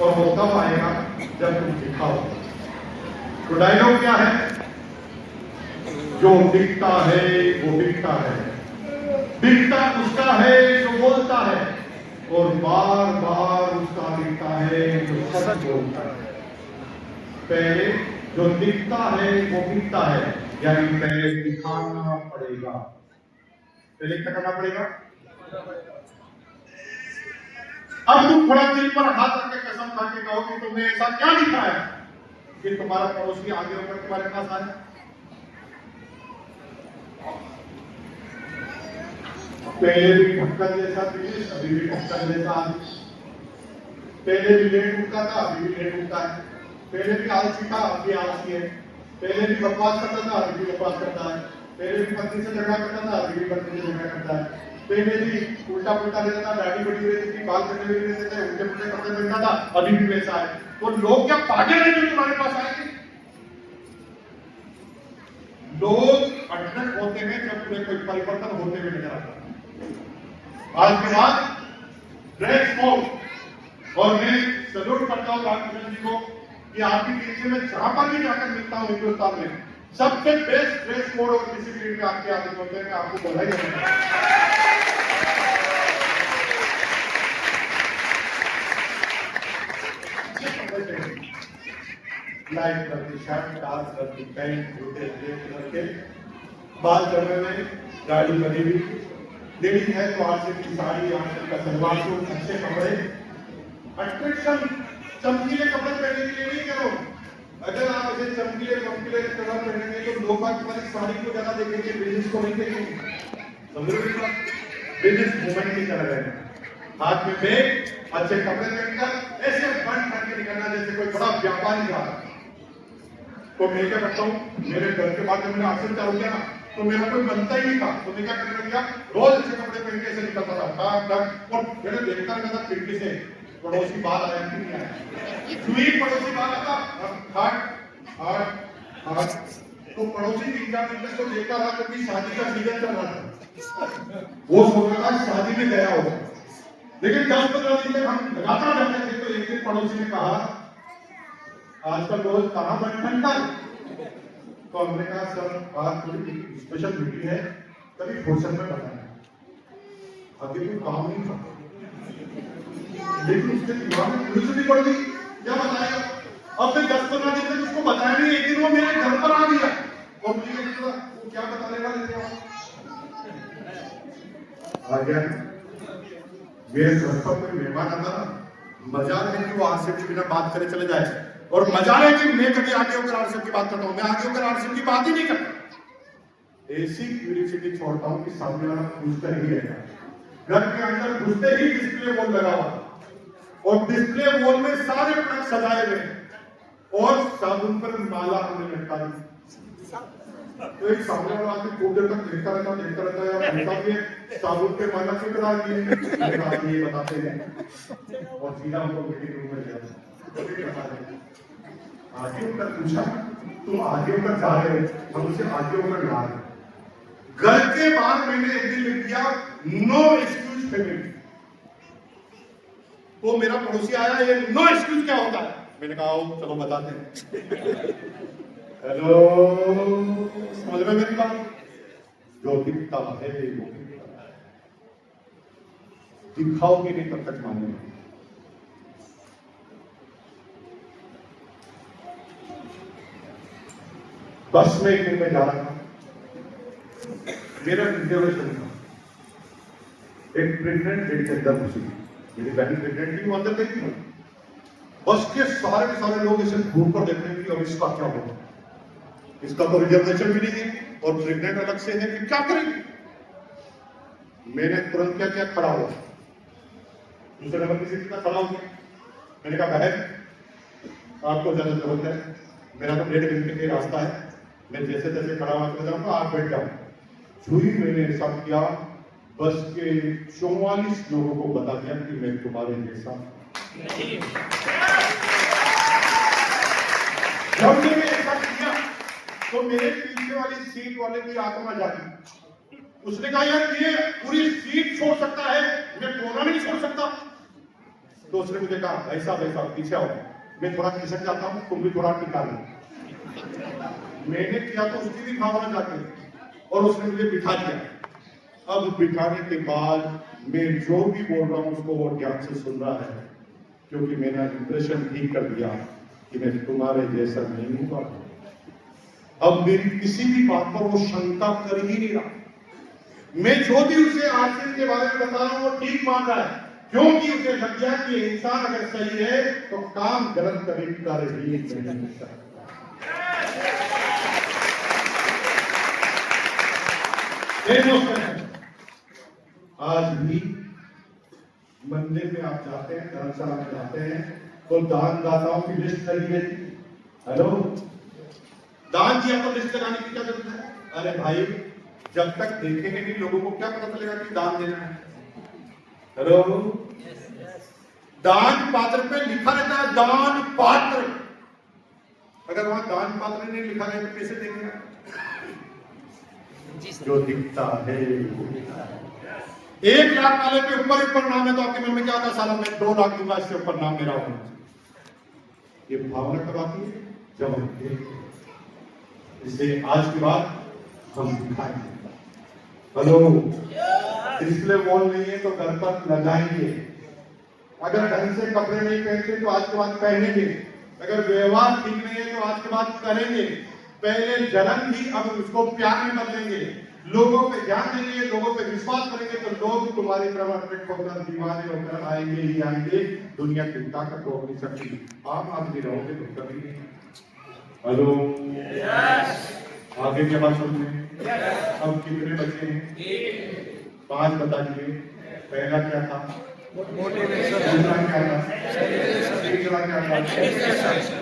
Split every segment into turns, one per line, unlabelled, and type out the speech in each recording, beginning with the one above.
और वो तब आएगा जब तुम दिखाओ। तो डायलॉग क्या है? जो दिखता है वो बिकता है, बिकता उसका है जो बोलता है, और बार बार उसका दिखता है जो सच बोलता है। पहले जो दिखता है वो बिकता है, यानी पहले दिखाना पड़ेगा। पहले क्या करना पड़ेगा? अब तुम थोड़ा दिल पर हाथ रख के कसम खा के कहो कि तुमने ऐसा क्या दिखाया कि तुम्हारा पड़ोसी आगे होकर तुम्हारे पास आया। पहले भी ढक्कन जैसा बिजनेस, अभी भी ढक्कन जैसा आदमी। पहले भी लेट उठता था, अभी भी लेट उठता है। पहले भी आलसी था, अभी आलसी है। पहले भी बकवास करता था, अभी भी बकवास करता है। पहले भी पत्नी से झगड़ा करता था, अभी भी पत्नी से झगड़ा करता है। पहले भी उल्टा पुल्टा रहता था, दाढ़ी बड़ी हुई रहती थी, बाल कटे हुए रहते थे, उल्टे पुल्टे कपड़े पहनता था, अभी भी वैसा है। तो लोग क्या पागल है जो तुम्हारे पास आएंगे? लोग अटक होते हैं जब तुम्हें कोई परिवर्तन होते हुए नजर आता है। आज के बाद ड्रेस कोड, और मैं सल्यूट करता हूं रामकृष्ण जी को कि आपकी टीम से मैं जहां पर भी जाकर मिलता हूं हिंदुस्तान में, सबसे बेस्ट ड्रेस कोड और डिसिप्लिन में आपके आदमी होते हैं। मैं आपको बधाई देता हूं। लाइट कलर की शर्ट, डार्क कलर की पैंट, जूते ग्रे कलर के, बाल जमे में, गाड़ी बनी हुई, लेडीज है तो आंचल की साड़ी, आंचल का सलवार सूट, अच्छे कपड़े, अट्रैक्शन, चमकीले कपड़े पहनने के लिए नहीं करो। अगर आप ऐसे चमकीले चमकीले कपड़े पहनेंगे तो लोग तुम्हारी साड़ी को ज्यादा देखेंगे, बिजनेस को नहीं देखेंगे। समझ रहे हो? बिजनेस मूवमेंट की तरह है। हाथ में बैग, अच्छे कपड़े पहनकर ऐसे बंद करके निकलना जैसे कोई बड़ा व्यापारी जा रहा है। तो मैं क्या करता हूँ, मेरे घर के बाद जब मैंने आश्रम चालू किया ना, तो मेरा कोई बनता ही नहीं था। तो मैं क्या करने लगा, रोज अच्छे कपड़े पहन के ऐसे निकलता था, टाक टाक, और मैंने देखता रहता था खिड़की से पड़ोसी बाहर आया कि नहीं आया। सुई पड़ोसी बाहर आता, हाथ हाथ हाथ, तो पड़ोसी 3-4 दिन तक तो देखता रहा, क्योंकि शादी का सीजन चल रहा था। वो सोच रहा था शादी में गया होगा, लेकिन 10-15 दिन तक हम लगातार जाते थे। तो एक दिन पड़ोसी ने कहा, आजकल रोज कहाँ बैठन कर? तो हमने कहा सर आज थोड़ी स्पेशल मीटिंग है, कभी फुर्सत में बताना। अभी कोई काम नहीं था, लेकिन उसके दिमाग में क्यूरियोसिटी बढ़ गई, क्या बताएगा। अब मैं 10-15 दिन तक उसको बताया नहीं, एक दिन वो मेरे घर पर आ गया और मुझे वो क्या बताने वाले थे आ गया। मेरे घर पर कोई मेहमान आता ना, मजाल है कि वो आसिफ के बिना बात करे चले जाए, और मजाल है कि मैं कभी आगे होकर आसिफ की बात करता हूं, मैं आगे होकर आसिफ की बात ही नहीं करता। ऐसी क्यूरियोसिटी छोड़ता हूं कि सामने वाला पूछता ही रहेगा। घर के अंदर घुसते ही डिस्प्ले वॉल लगा हुआ, और डिस्प्ले वॉल में सारे प्रोडक्ट सजाए हुए, और साबुन पर माला हमने लटका दी। तो एक सामने वाला आदमी खूब देर तक देखता रहता है, और कहता भी है साबुन पे माला क्यों करा दी है, ये बताते हैं, और सीधा हमको मीटिंग रूम में जाते। आगे होकर पूछा, तुम आगे होकर जा रहे हो, हम उसे आगे होकर ला रहे। घर के बाहर मैंने एक दिन लिख दिया, नो एक्सक्यूज पेमेंट। तो मेरा पड़ोसी आया, ये नो एक्सक्यूज क्या होता है? मैंने कहा चलो बताते हैं। हेलो, समझ रहे मेरी बात? जो दिखता है वो दिखाओगे नहीं तब तक मानेंगे। बस में एक दिन में जा रहा था, मेरा रिजर्वेशन था, एक प्रेग्नेंट लेडी के अंदर घुसी, मेरी बहन प्रेग्नेंट थी, वो अंदर गई थी। बस के सारे लोग इसे घूम कर देख रहे हैं कि अब इसका क्या होगा, इसका तो रिजर्वेशन भी नहीं है और प्रेग्नेंट अलग से है, कि क्या करेंगे। मैंने तुरंत क्या किया, खड़ा हुआ, दूसरे नंबर की सीट पर खड़ा हो गया। मैंने कहा बहन आपको ज्यादा जरूरत है, मेरा तो 1.5 घंटे का रास्ता है, मैं जैसे जैसे खड़ा हुआ चला जाऊंगा, आप बैठ जाओ। छुई मैंने ऐसा किया, बस के 44 लोगों को बता दिया कि मैं तुम्हारे जैसा। जब मैंने ऐसा किया तो मेरे पीछे वाली सीट वाले की आत्मा जागी। उसने कहा यार ये पूरी सीट छोड़ सकता है, मैं कोना नहीं छोड़ सकता। तो उसने मुझे कहा ऐसा वैसा पीछे आओ, मैं थोड़ा खिसक जाता हूँ, तुम भी थोड़ा टिका लो। मैंने किया तो उसकी भी भावना जाके, और उसने मुझे बिठा दिया। अब बिठाने के बाद मैं जो भी बोल रहा हूँ उसको वो ध्यान से सुन रहा है, क्योंकि मैंने इंप्रेशन ठीक कर दिया कि मैं तुम्हारे जैसा नहीं हुआ। अब मेरी किसी भी बात पर वो शंका कर ही नहीं रहा। मैं जो भी उसे आसिम के बारे में बता रहा हूं वो ठीक मान रहा है, क्योंकि उसे लग गया कि इंसान अगर सही है तो काम गलत कभी कर ही नहीं सकता। आज भी मंदिर में आप जाते हैं, धर्मशाला में जाते हैं, तो दानदाताओं की लिस्ट लगी है। हेलो, दान की आपको लिस्ट लगाने की क्या जरूरत है? अरे भाई, जब तक देखेंगे नहीं लोगों को क्या पता चलेगा कि दान देना है? हेलो, दान पात्र पे लिखा रहता है दान पात्र। अगर वहां दान पात्र नहीं लिखा है तो कैसे देंगे? जो दिखता है 1 लाख वाले पे ऊपर नाम है तो आपके मन में क्या आता? साला मैं 2 लाख दूंगा, इससे ऊपर नाम मेरा होना चाहिए। ये भावना कब आती है? जब हम देखते। इसलिए आज के बाद हम दिखाएंगे। हेलो, डिस्प्ले वॉल नहीं है तो घर पर लगाएंगे। अगर ढंग से कपड़े नहीं पहनते तो आज के बाद पहनेंगे। अगर व्यवहार ठीक नहीं है तो आज के बाद करेंगे। पहले जलन थी, अब उसको प्यार में बदलेंगे। लोगों पे ध्यान देंगे, लोगों पे विश्वास करेंगे तो लोग तुम्हारी तरफ अट्रैक्ट होकर दीवाने होकर आएंगे ही आएंगे। दुनिया की ताकत रोक नहीं सकती। आप आदमी रहोगे तो कभी नहीं। हेलो, आगे क्या बात सुन रहे हैं? अब कितने बच्चे हैं? 5 बता दीजिए। पहला क्या था? मोटिवेशन। दूसरा क्या था? तीसरा क्या था?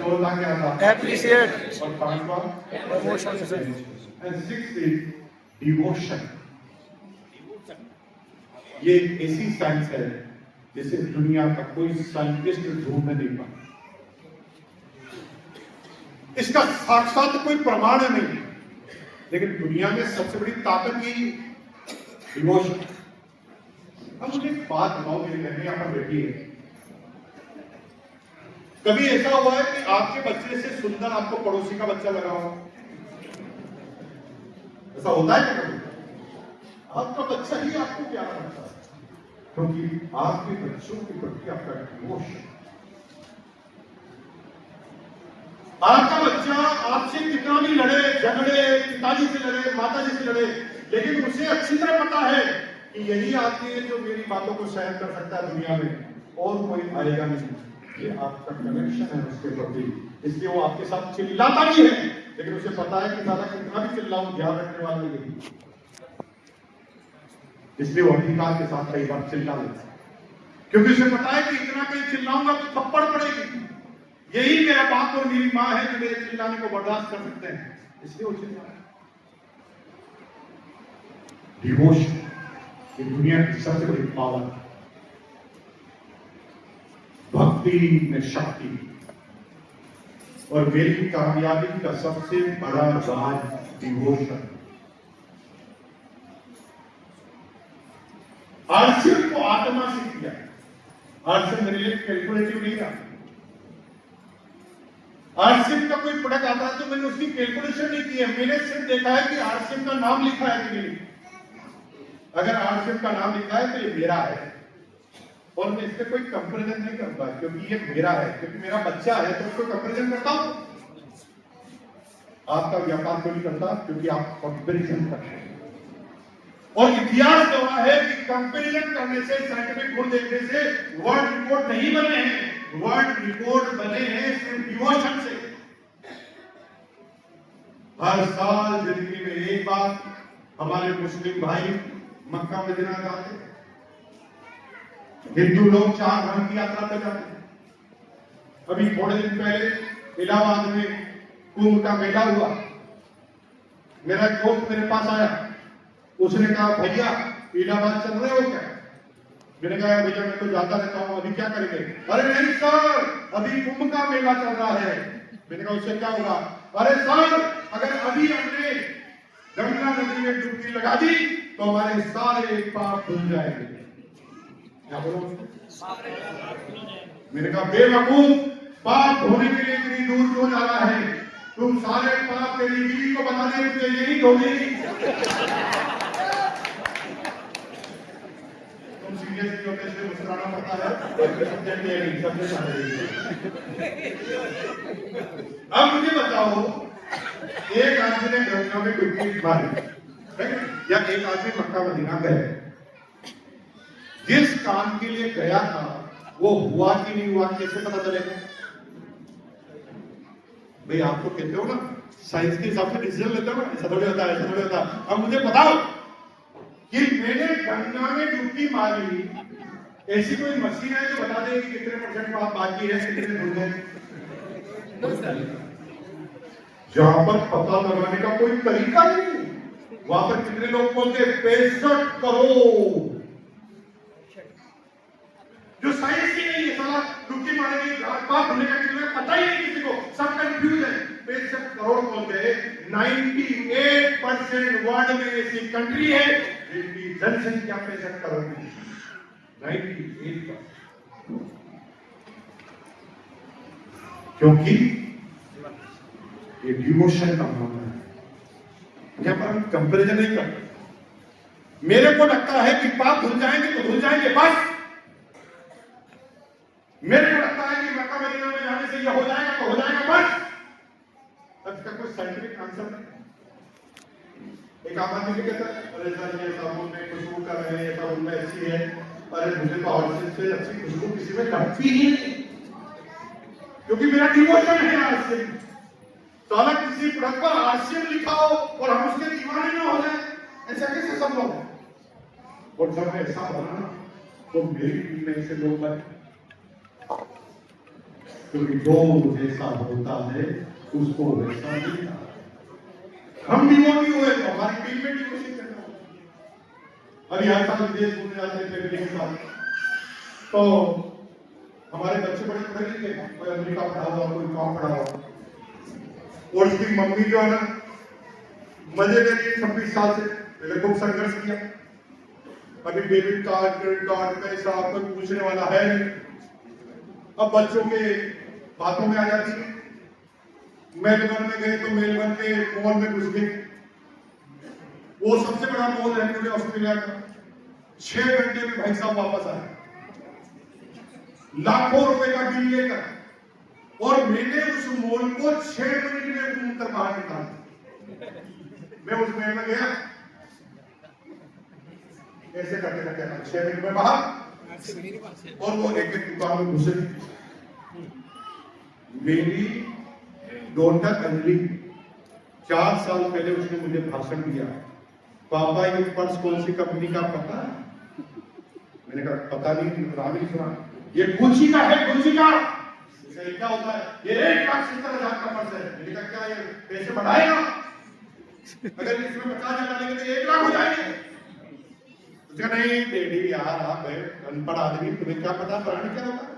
चौथा क्या था?
एप्रिशिएट।
और 5वां
promotion.
And 6th is devotion. ये एक ऐसी साइंस है जिसे दुनिया का कोई साइंटिस्ट ढूंढ नहीं पाता। इसका साक्षात कोई प्रमाण नहीं, लेकिन दुनिया में सबसे बड़ी ताकत यही डिवोशन। अब मुझे एक बात बताओ, मेरी बहन यहां पर बैठी है, कभी ऐसा हुआ है कि आपके बच्चे से सुंदर आपको पड़ोसी का बच्चा लगा हो? ऐसा होता है क्या? कभी आपका बच्चा ही आपको प्यारा लगता है, क्योंकि आपके बच्चों के प्रति आपका डिवोशन। आपका बच्चा आपसे कितना भी लड़े झगड़े, पिताजी से लड़े, माताजी से लड़े, लेकिन उसे अच्छी तरह पता है कि यही आदमी है जो मेरी बातों को सहन कर सकता है दुनिया में, और कोई आएगा नहीं। ये आपका कनेक्शन है उसके प्रति, इसलिए वो आपके साथ चिल्लाता भी है, लेकिन उसे पता है कि दादा कितना भी चिल्लाऊं, ध्यान रखने वाला यही, इसलिए वो अधिकार के साथ कई बार चिल्ला लेता है, क्योंकि उसे पता है कि इतना कहीं चिल्लाऊंगा तो थप्पड़ पड़ेगी। यही मेरा बाप और मेरी माँ है जो मेरे चिल्लाने को बर्दाश्त कर सकते हैं, इसलिए वो चिल्ला रहे हैं। डिवोशन ये दुनिया की सबसे बड़ी पावर है। भक्ति में शक्ति, और मेरी कामयाबी का सबसे बड़ा राज डिवोशन। आरसीएम को आत्मा से किया। आरसीएम मेरे लिए कैलकुलेटिव नहीं था। आरसीएम का कोई प्रोडक्ट आता है तो मैंने उसकी कैलकुलेशन नहीं की है, मैंने सिर्फ देखा है कि आरसीएम का नाम लिखा है कि नहीं। अगर आरसीएम का नाम लिखा है तो ये मेरा है, और मैं इससे कोई कंपैरिजन नहीं करता, क्योंकि ये मेरा है, क्योंकि मेरा बच्चा है तो उसको कंपैरिजन करता हूं। आपका व्यापार क्यों नहीं करता? क्योंकि आप कंपैरिजन करते हैं। और इतिहास गवाह है कि कंपैरिजन करने से, साइंटिफिक गुण देखने से वर्ल्ड रिकॉर्ड नहीं बने हैं, वर्ल्ड रिकॉर्ड बने हैं सिर्फ डिवोशन से। हर साल जिंदगी में एक बार हमारे मुस्लिम भाई मक्का मदीना जाते हैं, हिंदू लोग 4 धाम की यात्रा पर जाते हैं। अभी थोड़े दिन पहले इलाहाबाद में कुंभ का मेला हुआ। मेरा एक दोस्त मेरे पास आया, उसने कहा भैया इलाहाबाद चल रहे हो क्या? मैंने कहा भैया मैं तो जाता रहता हूँ, अभी क्या करेंगे? अरे नहीं सर, अभी कुंभ का मेला चल रहा है। मैंने कहा उससे क्या होगा? अरे सर, अगर अभी हमने गंगा नदी में डुबकी लगा दी तो हमारे सारे पाप धुल जाएंगे। क्या बोला उसने? मैंने कहा बेवकूफ, पाप धोने के लिए इतनी दूर क्यों जाना है? तुम सारे पाप तेरी बीवी को बता दे, तुझे यही धोनी। तुम सीरियसली होते इसलिए मुस्कुराना पड़ता है, सब्जेक्ट ये नहीं, अब मुझे बताओ, एक आदमी ने गंगा में डुबकी मारी या एक आदमी मक्का मदीना गए, जिस काम के लिए गया था वो हुआ कि नहीं हुआ कैसे पता चलेगा? भाई आप तो कहते हो ना साइंस के हिसाब से डिसीजन लेते हो ना, ऐसा थोड़ी होता है, ऐसा थोड़ी होता है। अब मुझे बताओ कि मैंने गंगा में डुबकी मारी, ऐसी कोई मशीन है जो बता दे कि कितने % बात बाकी है, कितने धुल गए? जहां पर पता लगाने का कोई तरीका नहीं, वहां पर कितने लोग बोलते 65 करोड़, जो साइंस ही नहीं है। साला डुबकी मारेंगे, बात होने का कितना पता ही नहीं किसी को, सब कंफ्यूज है। 65 करोड़ बोलते हैं। 98% वर्ल्ड में ऐसी कंट्री है जिनकी जनसंख्या 65 करोड़ की, 98%। क्योंकि ये डिवोशन का मामला है, यहाँ पर हम कंपेरिजन नहीं करते। मेरे को लगता है कि पाप धुल जाएंगे तो धुल जाएंगे बस। मेरे को लगता है कि मक्का मदीना में जाने से ये हो जाएगा तो हो जाएगा बस। इसका कोई साइंटिफिक आंसर नहीं। एक आम आदमी भी कहता है अरे सर ये साबुन में खुशबू कर रहे हैं, साबुन में अच्छी है, अरे मुझे तो और से अच्छी खुशबू किसी में लगती ही नहीं, क्योंकि मेरा डिवोशन है आरसीएम। साला किसी प्रोडक्ट पर आरसीएम लिखा हो और हम उसके दीवाने न हो जाए, ऐसा कैसे संभव? और जब ऐसा बना तो मेरी टीम में ऐसे लोग बने, क्योंकि जो जैसा होता है उसको वैसा मिलता है। हम डिवोटी हुए तो हमारी टीम में डिवोशन करना होगा। अभी हर साल विदेश घूमने जाते थे फैमिली के साथ, तो हमारे बच्चे बड़े पढ़े लिखे, कोई अमेरिका पढ़ा हुआ, कोई कहाँ पढ़ा हुआ, और उसकी मम्मी जो है ना मजे ले रही 26 साल से, पहले खूब संघर्ष किया। अभी डेबिट कार्ड, क्रेडिट कार्ड, पैसा कोई पूछने वाला है नहीं। अब बच्चों के बातों में आ जाती है। मेलबर्न में गए तो मेलबर्न के मॉल में घुस गए, वो सबसे बड़ा मॉल है पूरे ऑस्ट्रेलिया का। 6 घंटे में भाई साहब वापस आए, लाखों रुपए का बिल लेकर, और मैंने उस मॉल को 6 मिनट में घूमकर बाहर निकाला। मैं उस मॉल में गया, ऐसे करके करके 6 मिनट में बाहर, और वो एक एक दुकान में घुसे। मेरी डॉटर अंजलि 4 साल पहले उसने मुझे भाषण दिया, पापा ये पर्स कौन सी कंपनी का पता है? मैंने कहा पता नहीं, नाम ही सुना। ये गुची का है, गुची का। क्या होता है? ये 1,70,000 का पर्स है। मैंने कहा क्या ये पैसे बढ़ाएगा? अगर इसमें 50,000 डालेंगे तो 1 लाख हो जाएंगे। उसका नहीं डैडी यार आप अनपढ़ आदमी, तुम्हें क्या पता ब्रांड क्या होता है?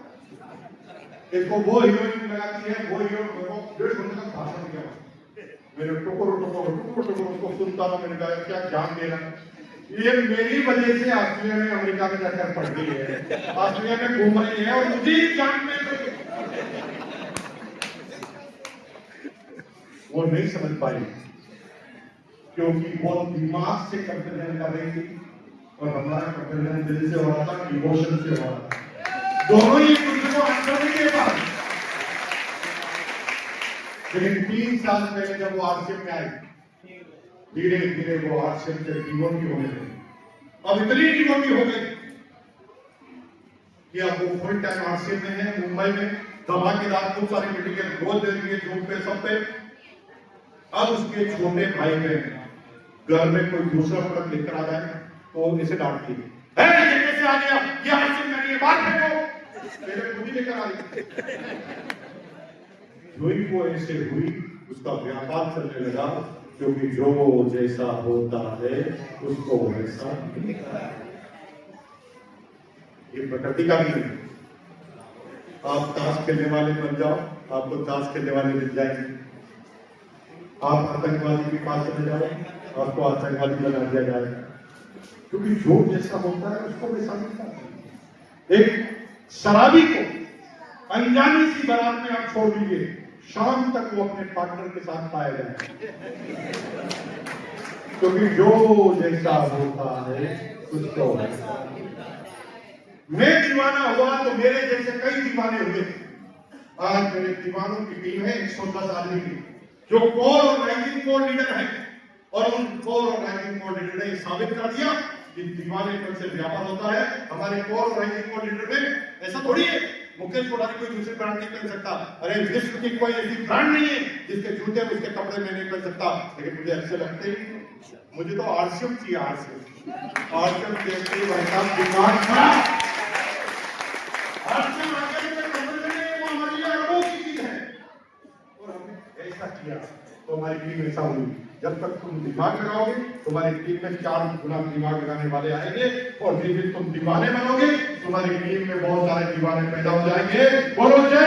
इसको वो हीरोइन लगाती है, वो हीरो को 1.5 घंटे तक भाषण दिया। मैंने टुकुर उसको सुनता था। मैंने कहा क्या ज्ञान दे रहा है ये? मेरी वजह से ऑस्ट्रेलिया में अमेरिका में जाकर पढ़ गई है, ऑस्ट्रेलिया में घूम रही है और मुझे ज्ञान में वो नहीं समझ पाई, क्योंकि वो दिमाग से कंपेरिजन कर रही थी और हमारा कंपेरिजन दिल से हो रहा था, इमोशन से हो रहा था। दोनों ही दूसरे को आंसर नहीं दे पाए। लेकिन 3 साल पहले जब वो आरसीएम में आई, धीरे धीरे वो आरसीएम से डिवोटी होने लगी। अब इतनी डिवोटी हो गई कि अब वो फुल टाइम आरसीएम में है, मुंबई में धमाकेदार खूब सारी मीटिंगें रोज दे रही है, जूम पे सब पे। अब उसके छोटे भाई बहन घर में कोई दूसरा प्रोडक्ट लेकर आ जाए तो इसे डांटती है, ये कैसे आ गया, ये आरसीएम में नहीं है, बात फेंको, पहले खुद ही लेकर आ गई। जोई को ऐसे हुई, उसका व्यापार चलने लगा, क्योंकि जो जैसा होता है उसको वैसा मिलता है। ये प्रकृति का नियम है। आप ताश खेलने वाले बन जाओ, आपको ताश खेलने वाले मिल जाएंगे। आप आतंकवादी के पास चले जाओ, आपको आतंकवादी बना दिया जाएगा, क्योंकि जो जैसा होता है उसको वैसा मिलता है। एक शराबी को अनजानी सी बारात में आप छोड़ दीजिए, शाम तक वो अपने पार्टनर के साथ पाया जाए, क्योंकि जो जैसा होता है कुछ तो मैं दीवाना हुआ तो मेरे जैसे कई दीवाने हुए। आज मेरे दीवानों की टीम है 110 आदमी की, जो कोर और राइजिंग कोर लीडर है, और उन कोर और राइजिंग कोर लीडर ने साबित कर दिया कि दीवाने पर से व्यापार होता है। हमारे कोर और राइजिंग कोर लीडर में ऐसा थोड़ी है मुकेश कोठारी कोई दूसरी ब्रांड नहीं पहन सकता, अरे विश्व की कोई ऐसी ब्रांड नहीं है जिसके जूते उसके कपड़े में नहीं पहन सकता, लेकिन मुझे अच्छे लगते ही, मुझे तो आरसीएम चाहिए, आरसीएम देखते ही भाई साहब दिमाग खराब। आरसीएम आगे के कपड़े में नहीं, वो हमारे लिए अनोखी चीज है, और हमने ऐसा किया तो हमारी टीम ऐसा हुई। जब तक तुम दिमाग लगाओगे तुम्हारी टीम में 4 गुना दिमाग लगाने वाले आएंगे, और जिस दिन तुम दीवाने बनोगे तुम्हारी टीम में बहुत सारे दीवाने पैदा हो जाएंगे। बोलो जय